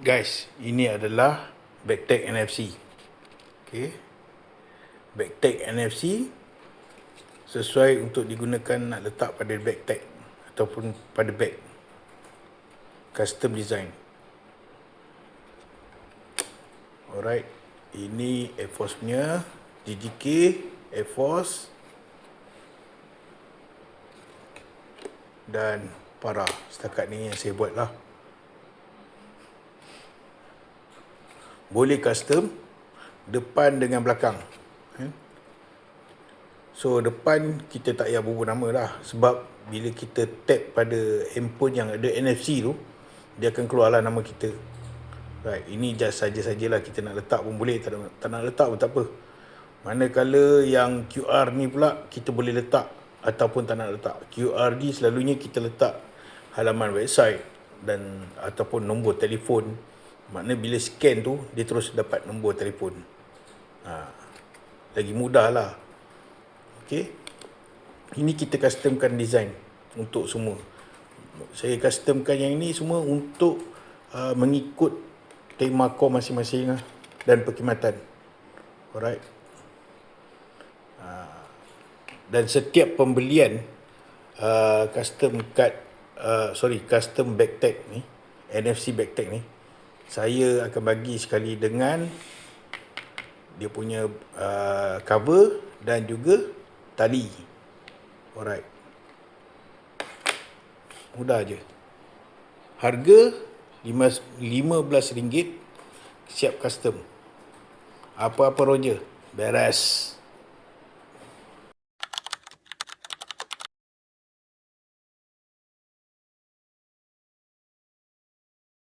Guys, ini adalah backtag NFC. Okay. Backtag NFC sesuai untuk digunakan nak letak pada backtag ataupun pada bag. Custom design. Alright. Ini Air Force punya GGK Air Force dan Para. Setakat ni yang saya buat lah. Boleh custom depan dengan belakang. So depan kita tak payah berubah nama lah, sebab bila kita tap pada handphone yang ada NFC tu, dia akan keluarlah nama kita. Right, ini just saja-sajalah, kita nak letak pun boleh, tak nak letak pun tak apa. Manakala yang QR ni pula kita boleh letak ataupun tak nak letak. QR ni selalunya kita letak halaman website dan ataupun nombor telefon. Maknanya bila scan tu, dia terus dapat nombor telefon. Lagi mudah lah. Okay. Ini kita customkan design untuk semua. Saya customkan yang ini semua untuk mengikut tema core masing-masing dan perkhidmatan. Alright. Dan setiap pembelian custom backtag ni, NFC backtag ni, saya akan bagi sekali dengan dia punya cover dan juga tali. Alright. Mudah je. Harga RM15 siap custom. Apa-apa Roger. Beres.